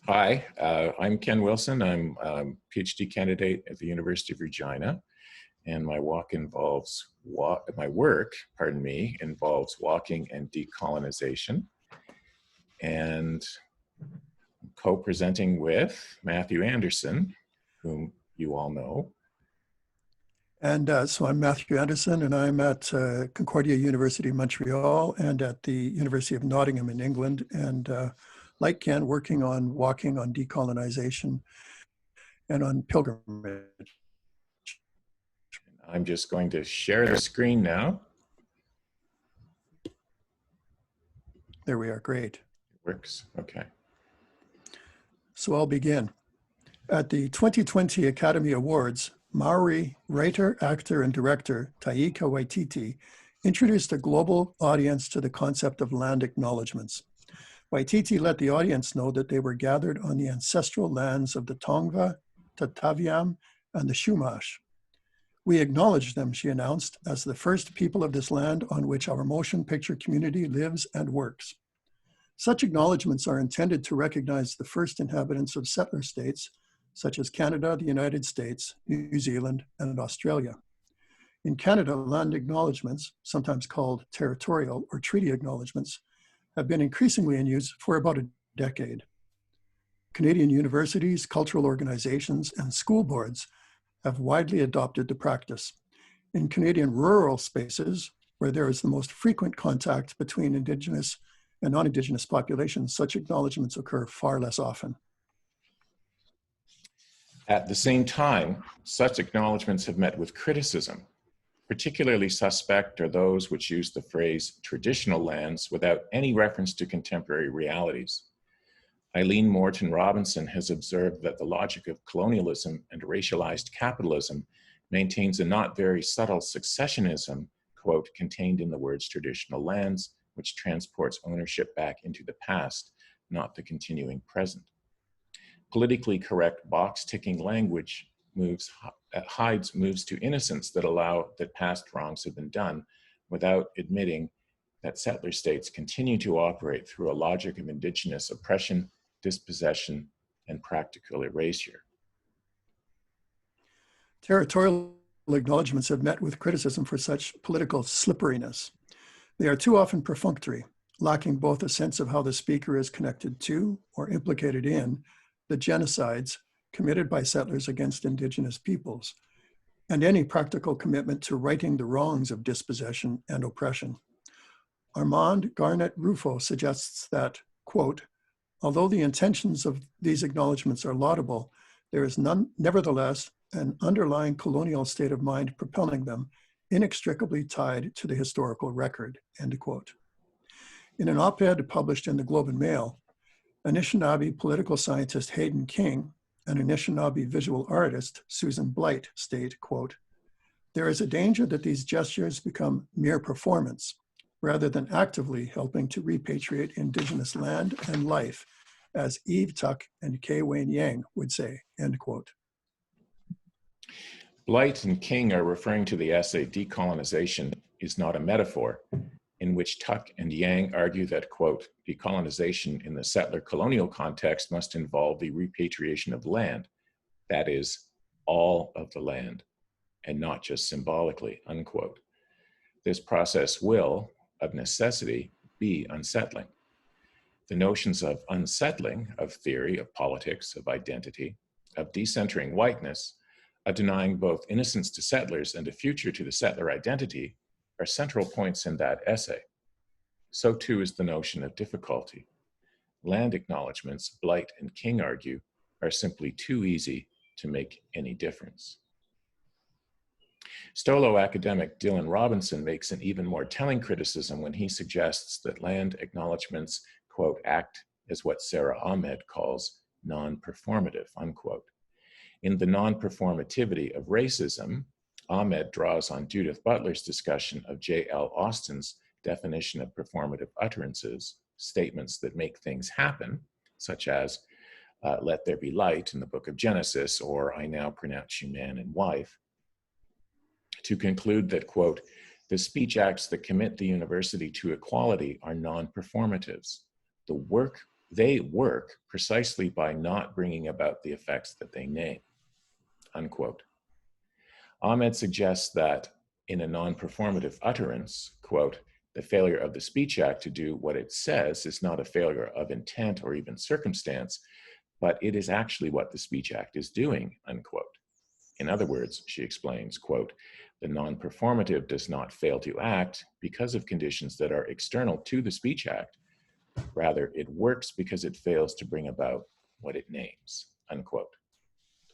Hi, I'm Ken Wilson. I'm a PhD candidate at the University of Regina, and my work involves walking and decolonization, and co-presenting with Matthew Anderson, whom you all know. And so I'm Matthew Anderson, and I'm at Concordia University, Montreal, and at the University of Nottingham in England. And like Ken, working on walking on decolonization and on pilgrimage. I'm just going to share the screen now. There we are, great. It works, okay. So I'll begin. At the 2020 Academy Awards, Maori writer, actor, and director Taika Waititi introduced a global audience to the concept of land acknowledgements. Waititi let the audience know that they were gathered on the ancestral lands of the Tongva, Tataviam, and the Chumash. We acknowledge them, she announced, as the first people of this land on which our motion picture community lives and works. Such acknowledgements are intended to recognize the first inhabitants of settler states, such as Canada, the United States, New Zealand, and Australia. In Canada, land acknowledgements, sometimes called territorial or treaty acknowledgements, have been increasingly in use for about a decade. Canadian universities, cultural organizations, and school boards have widely adopted the practice. In Canadian rural spaces, where there is the most frequent contact between Indigenous and non-Indigenous populations, such acknowledgements occur far less often. At the same time, such acknowledgements have met with criticism. Particularly suspect are those which use the phrase traditional lands without any reference to contemporary realities. Eileen Morton Robinson has observed that the logic of colonialism and racialized capitalism maintains a not very subtle successionism, quote, contained in the words traditional lands, which transports ownership back into the past, not the continuing present. Politically correct box-ticking language hides moves to innocence that allow that past wrongs have been done without admitting that settler states continue to operate through a logic of Indigenous oppression, dispossession, and practical erasure. Territorial acknowledgements have met with criticism for such political slipperiness. They are too often perfunctory, lacking both a sense of how the speaker is connected to or implicated in the genocides committed by settlers against Indigenous peoples, and any practical commitment to righting the wrongs of dispossession and oppression. Armand Garnett Rufo suggests that, quote, although the intentions of these acknowledgements are laudable, there is nevertheless an underlying colonial state of mind propelling them, inextricably tied to the historical record, end quote. In an op-ed published in the Globe and Mail, Anishinaabe political scientist Hayden King and Anishinaabe visual artist Susan Blight state, quote, there is a danger that these gestures become mere performance rather than actively helping to repatriate Indigenous land and life, as Eve Tuck and Kay Wayne Yang would say, end quote. Blight and King are referring to the essay Decolonization is Not a Metaphor, in which Tuck and Yang argue that, quote, decolonization in the settler colonial context must involve the repatriation of land, that is, all of the land, and not just symbolically, unquote. This process will, of necessity, be unsettling. The notions of unsettling, of theory, of politics, of identity, of decentering whiteness, of denying both innocence to settlers and a future to the settler identity are central points in that essay. So too is the notion of difficulty. Land acknowledgements, Blight and King argue, are simply too easy to make any difference. Stolo academic Dylan Robinson makes an even more telling criticism when he suggests that land acknowledgements, quote, act as what Sarah Ahmed calls non-performative, unquote. In The Non-Performativity of Racism, Ahmed draws on Judith Butler's discussion of J.L. Austin's definition of performative utterances, statements that make things happen, such as, let there be light in the book of Genesis, or I now pronounce you man and wife, to conclude that, quote, the speech acts that commit the university to equality are non-performatives. The work They work precisely by not bringing about the effects that they name, unquote. Ahmed suggests that in a non-performative utterance, quote, the failure of the Speech Act to do what it says is not a failure of intent or even circumstance, but it is actually what the Speech Act is doing, unquote. In other words, she explains, quote, the non-performative does not fail to act because of conditions that are external to the Speech Act. Rather, it works because it fails to bring about what it names, unquote.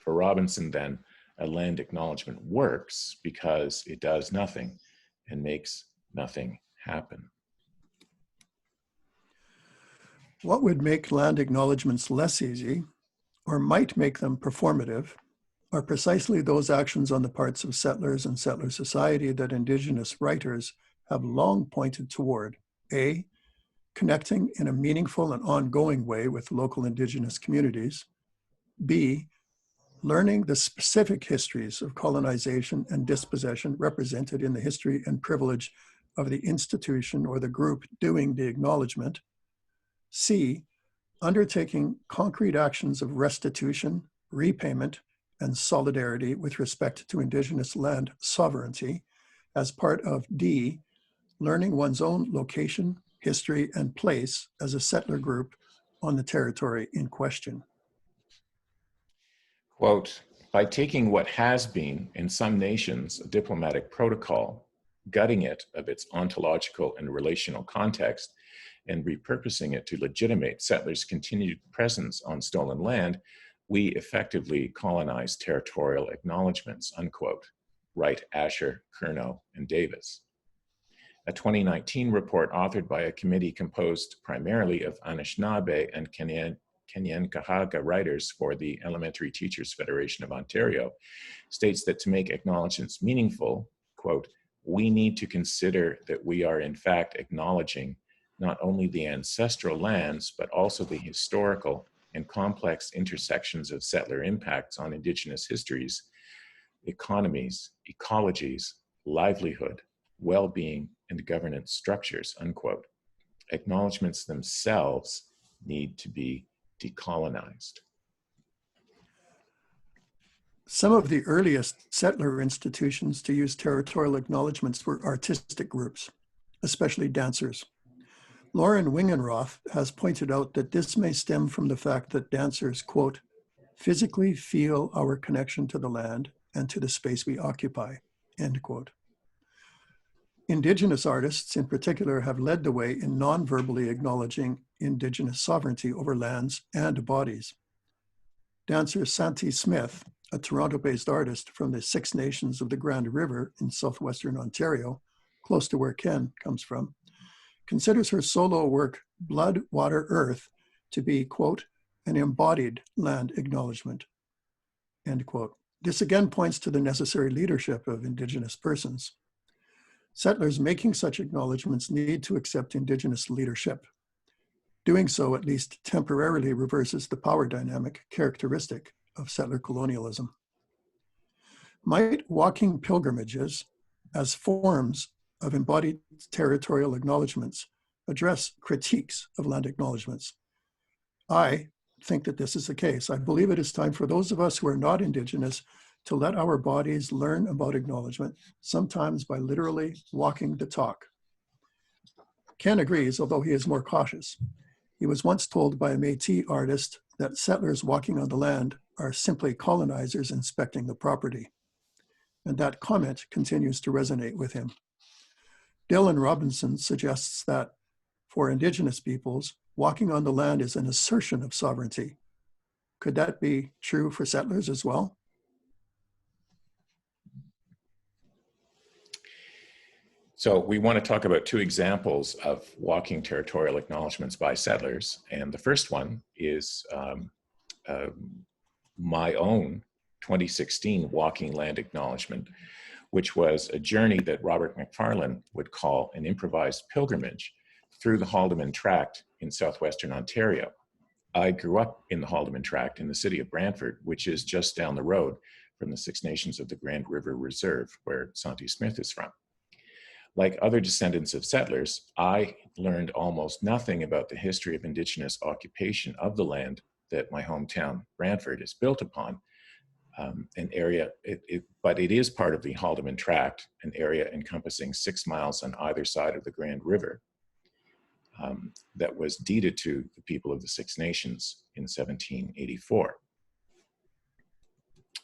For Robinson, then, a land acknowledgement works because it does nothing and makes nothing happen. What would make land acknowledgements less easy, or might make them performative, are precisely those actions on the parts of settlers and settler society that Indigenous writers have long pointed toward. A, connecting in a meaningful and ongoing way with local Indigenous communities. B, learning the specific histories of colonization and dispossession represented in the history and privilege of the institution or the group doing the acknowledgement. C, undertaking concrete actions of restitution, repayment, and solidarity with respect to Indigenous land sovereignty as part of D, learning one's own location, history, and place as a settler group on the territory in question. Quote, by taking what has been, in some nations, a diplomatic protocol, gutting it of its ontological and relational context, and repurposing it to legitimate settlers' continued presence on stolen land, we effectively colonize territorial acknowledgements, unquote, write Asher, Curnow, and Davis. A 2019 report authored by a committee composed primarily of Anishinaabe and Kanien'kehá:ka writers for the Elementary Teachers Federation of Ontario states that to make acknowledgements meaningful, quote, we need to consider that we are in fact acknowledging not only the ancestral lands, but also the historical and complex intersections of settler impacts on Indigenous histories, economies, ecologies, livelihood, well-being, and governance structures, unquote. Acknowledgements themselves need to be decolonized. Some of the earliest settler institutions to use territorial acknowledgements were artistic groups, especially dancers. Lauren Wingenroth has pointed out that this may stem from the fact that dancers, quote, physically feel our connection to the land and to the space we occupy, end quote. Indigenous artists in particular have led the way in non-verbally acknowledging Indigenous sovereignty over lands and bodies. Dancer Santi Smith, a Toronto-based artist from the Six Nations of the Grand River in southwestern Ontario, close to where Ken comes from, considers her solo work, Blood, Water, Earth, to be, quote, an embodied land acknowledgement, end quote. This again points to the necessary leadership of Indigenous persons. Settlers making such acknowledgements need to accept Indigenous leadership. Doing so at least temporarily reverses the power dynamic characteristic of settler colonialism. Might walking pilgrimages as forms of embodied territorial acknowledgements address critiques of land acknowledgements? I think that this is the case. I believe it is time for those of us who are not Indigenous to let our bodies learn about acknowledgement, sometimes by literally walking the talk. Ken agrees, although he is more cautious. He was once told by a Métis artist that settlers walking on the land are simply colonizers inspecting the property. And that comment continues to resonate with him. Dylan Robinson suggests that for Indigenous peoples, walking on the land is an assertion of sovereignty. Could that be true for settlers as well? So we want to talk about two examples of walking territorial acknowledgements by settlers. And the first one is my own 2016 walking land acknowledgement, which was a journey that Robert McFarlane would call an improvised pilgrimage through the Haldimand Tract in southwestern Ontario. I grew up in the Haldimand Tract in the city of Brantford, which is just down the road from the Six Nations of the Grand River Reserve, where Santi Smith is from. Like other descendants of settlers, I learned almost nothing about the history of Indigenous occupation of the land that my hometown, Brantford, is built upon. An area, but it is part of the Haldimand Tract, an area encompassing 6 miles on either side of the Grand River, that was deeded to the people of the Six Nations in 1784.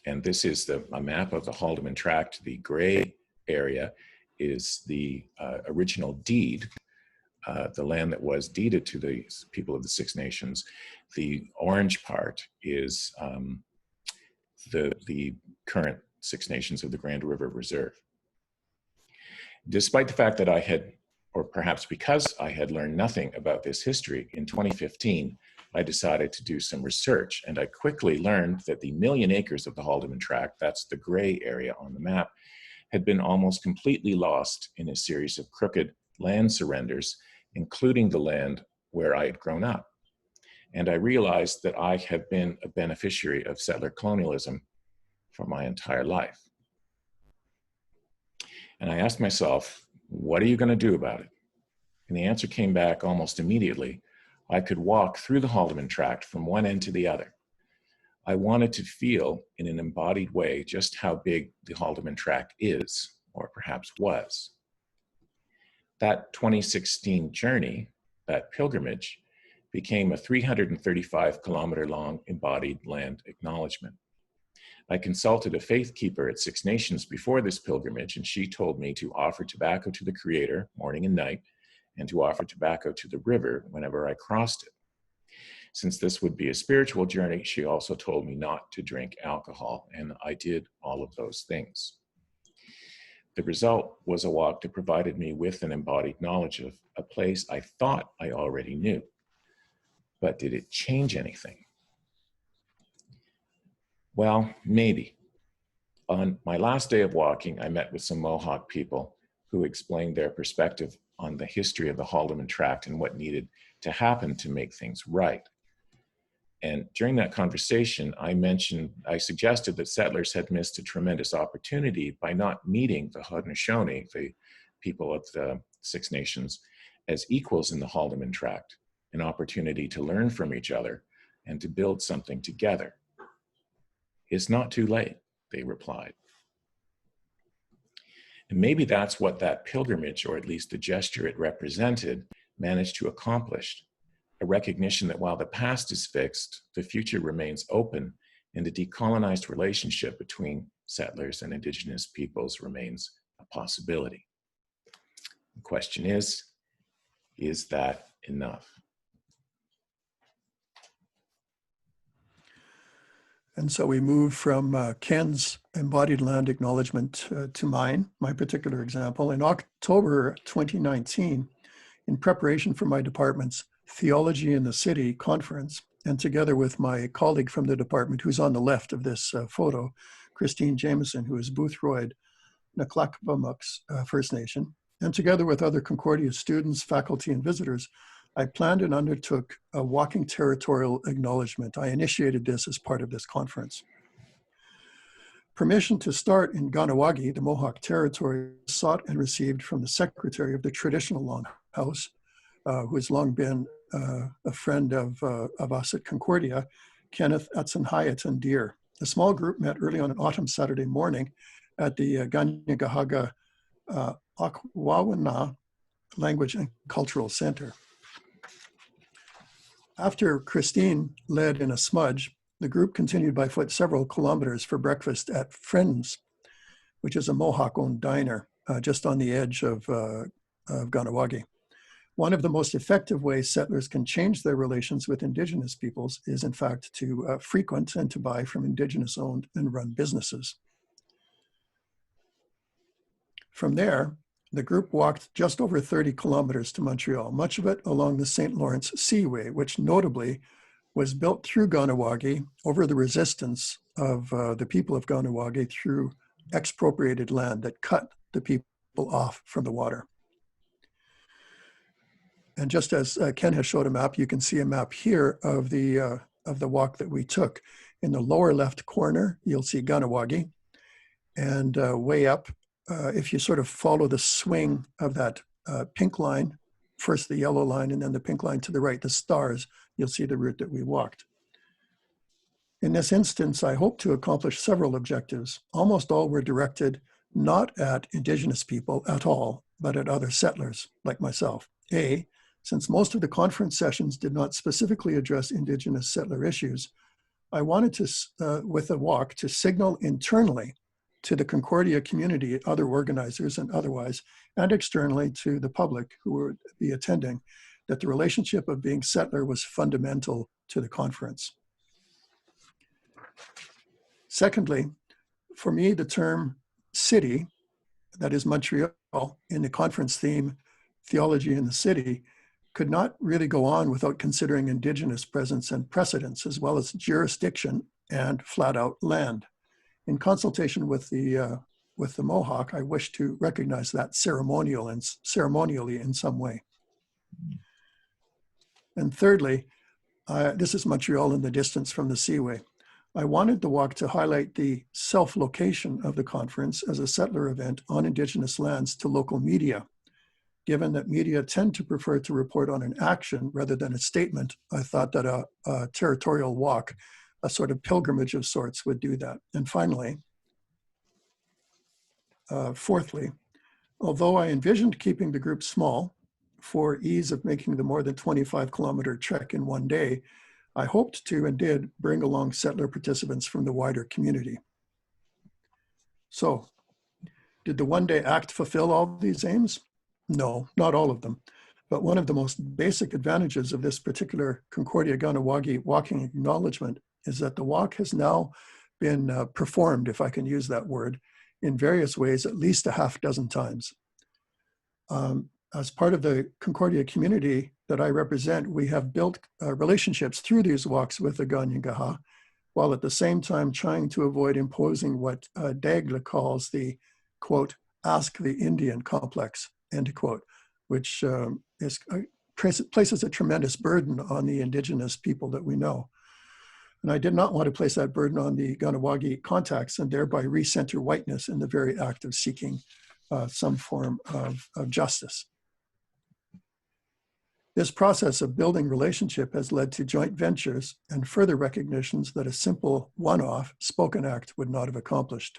And this is a map of the Haldimand Tract. The gray area is the original deed, the land that was deeded to the people of the Six Nations. The orange part is the current Six Nations of the Grand River Reserve. Despite the fact that I had, or perhaps because I had learned nothing about this history, in 2015, I decided to do some research, and I quickly learned that the 1,000,000 acres of the Haldimand Tract, that's the gray area on the map, had been almost completely lost in a series of crooked land surrenders, including the land where I had grown up. And I realized that I had been a beneficiary of settler colonialism for my entire life. And I asked myself, what are you going to do about it? And the answer came back almost immediately. I could walk through the Haldimand Tract from one end to the other. I wanted to feel in an embodied way just how big the Haldimand Tract is, or perhaps was. That 2016 journey, that pilgrimage, became a 335-kilometer long embodied land acknowledgement. I consulted a faith keeper at Six Nations before this pilgrimage, and she told me to offer tobacco to the Creator morning and night, and to offer tobacco to the river whenever I crossed it. Since this would be a spiritual journey, she also told me not to drink alcohol, and I did all of those things. The result was a walk that provided me with an embodied knowledge of a place I thought I already knew. But did it change anything? Well, maybe. On my last day of walking, I met with some Mohawk people who explained their perspective on the history of the Haldimand Tract and what needed to happen to make things right. And during that conversation, I suggested that settlers had missed a tremendous opportunity by not meeting the Haudenosaunee, the people of the Six Nations, as equals in the Haldimand Tract, an opportunity to learn from each other and to build something together. It's not too late, they replied. And maybe that's what that pilgrimage, or at least the gesture it represented, managed to accomplish. A recognition that while the past is fixed, the future remains open, and a decolonized relationship between settlers and Indigenous peoples remains a possibility. The question is that enough? And so we move from Ken's embodied land acknowledgement to mine, my particular example. In October 2019, in preparation for my department's Theology in the City conference, and together with my colleague from the department, who's on the left of this photo, Christine Jameson, who is Boothroyd, Naklakvamux First Nation, and together with other Concordia students, faculty, and visitors, I planned and undertook a walking territorial acknowledgement. I initiated this as part of this conference. Permission to start in Ganawagi, the Mohawk Territory, sought and received from the Secretary of the Traditional Longhouse, who has long been a friend of us at Concordia, Kenneth Atsenhayatan Deer. A small group met early on an autumn Saturday morning at the Ganyagahaga Akwawana Language and Cultural Center. After Christine led in a smudge, the group continued by foot several kilometers for breakfast at Friends, which is a Mohawk-owned diner just on the edge of Ganawagi. One of the most effective ways settlers can change their relations with Indigenous peoples is, in fact, to frequent and to buy from Indigenous-owned and run businesses. From there, the group walked just over 30 kilometers to Montreal, much of it along the St. Lawrence Seaway, which notably was built through Ganawagi over the resistance of the people of Ganawagi through expropriated land that cut the people off from the water. And just as Ken has showed a map, you can see a map here of the walk that we took. In the lower left corner, you'll see Ganawagi, and way up if you sort of follow the swing of that pink line, first the yellow line and then the pink line to the right, the stars, you'll see the route that we walked. In this instance, I hope to accomplish several objectives. Almost all were directed not at Indigenous people at all, but at other settlers like myself. A, since most of the conference sessions did not specifically address Indigenous settler issues, I wanted to, with a walk, to signal internally to the Concordia community, other organizers and otherwise, and externally to the public who would be attending, that the relationship of being settler was fundamental to the conference. Secondly, for me, the term city, that is Montreal, in the conference theme, Theology in the City, could not really go on without considering Indigenous presence and precedence, as well as jurisdiction and flat out land. In consultation with the Mohawk, I wish to recognize that ceremonially in some way. And thirdly, this is Montreal in the distance from the Seaway. I wanted the walk to highlight the self-location of the conference as a settler event on Indigenous lands to local media. Given that media tend to prefer to report on an action rather than a statement, I thought that a territorial walk, a sort of pilgrimage of sorts, would do that. And finally, fourthly, although I envisioned keeping the group small for ease of making the more than 25-kilometer trek in one day, I hoped to and did bring along settler participants from the wider community. So, did the one-day act fulfill all these aims? No, not all of them. But one of the most basic advantages of this particular Concordia Ganawagi walking acknowledgement is that the walk has now been performed, if I can use that word, in various ways at least a half dozen times. As part of the Concordia community that I represent, we have built relationships through these walks with the Ganyangaha, while at the same time trying to avoid imposing what Daigle calls the, quote, ask the Indian complex, end quote, which places a tremendous burden on the Indigenous people that we know. And I did not want to place that burden on the Ganawagi contacts and thereby recenter whiteness in the very act of seeking some form of justice. This process of building relationship has led to joint ventures and further recognitions that a simple one-off spoken act would not have accomplished.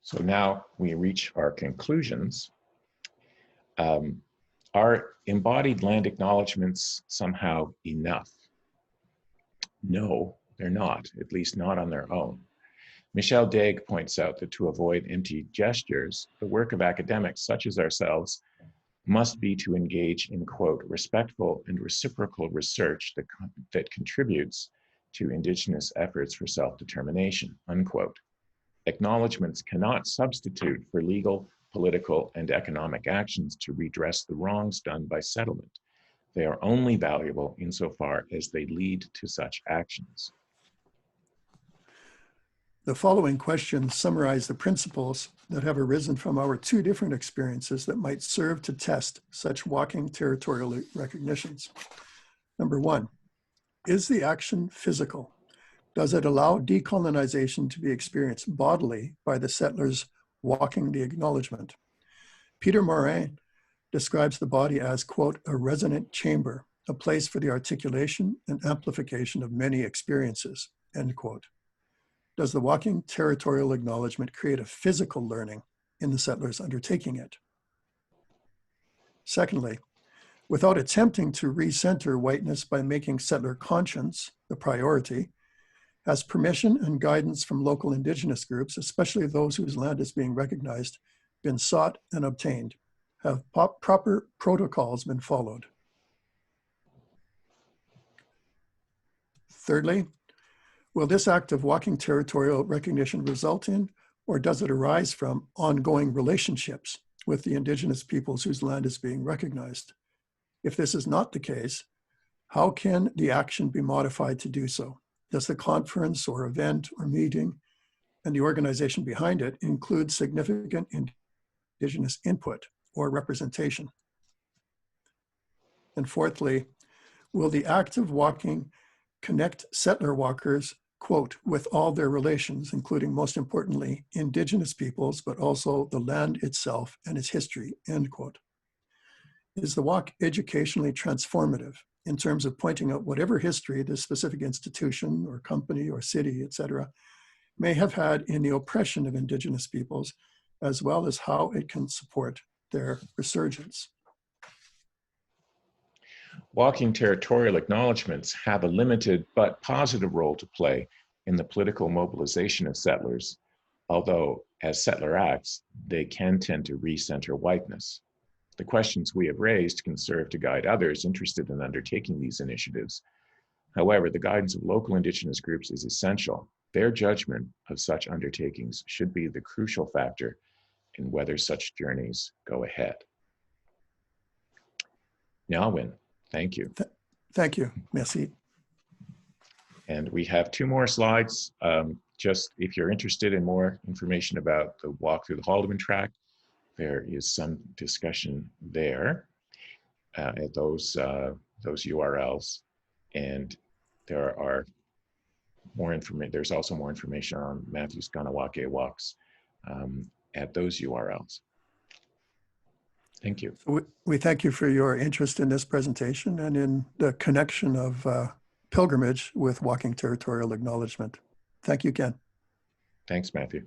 So now we reach our conclusions. Are embodied land acknowledgements somehow enough? No, they're not, at least not on their own. Michel Daig points out that to avoid empty gestures, the work of academics such as ourselves must be to engage in, quote, respectful and reciprocal research that contributes to Indigenous efforts for self-determination, unquote. Acknowledgements cannot substitute for legal, political, and economic actions to redress the wrongs done by settlement. They are only valuable insofar as they lead to such actions. The following questions summarize the principles that have arisen from our two different experiences that might serve to test such walking territorial recognitions. Number one, is the action physical? Does it allow decolonization to be experienced bodily by the settlers walking the acknowledgement? Peter Morin describes the body as, quote, a resonant chamber, a place for the articulation and amplification of many experiences, end quote. Does the walking territorial acknowledgement create a physical learning in the settlers undertaking it? Secondly, without attempting to recenter whiteness by making settler conscience the priority, has permission and guidance from local Indigenous groups, especially those whose land is being recognized, been sought and obtained? Have proper protocols been followed? Thirdly, will this act of walking territorial recognition result in, or does it arise from, ongoing relationships with the Indigenous peoples whose land is being recognized? If this is not the case, how can the action be modified to do so? Does the conference or event or meeting and the organization behind it include significant Indigenous input or representation? And fourthly, will the act of walking connect settler walkers, quote, with all their relations, including most importantly, Indigenous peoples, but also the land itself and its history, end quote. Is the walk educationally transformative in terms of pointing out whatever history this specific institution or company or city, et cetera, may have had in the oppression of Indigenous peoples, as well as how it can support their resurgence? Walking territorial acknowledgements have a limited but positive role to play in the political mobilization of settlers, although as settler acts, they can tend to recenter whiteness. The questions we have raised can serve to guide others interested in undertaking these initiatives. However, the guidance of local Indigenous groups is essential. Their judgment of such undertakings should be the crucial factor in whether such journeys go ahead. Nyawin, thank you. Thank you. Merci. And we have 2 more slides. Just if you're interested in more information about the walk through the Haldeman track, there is some discussion there at those URLs. And there are more information. There's also more information on Matthew's Ganawake walks at those URLs. Thank you. So we thank you for your interest in this presentation and in the connection of pilgrimage with walking territorial acknowledgement. Thank you again. Thanks, Matthew.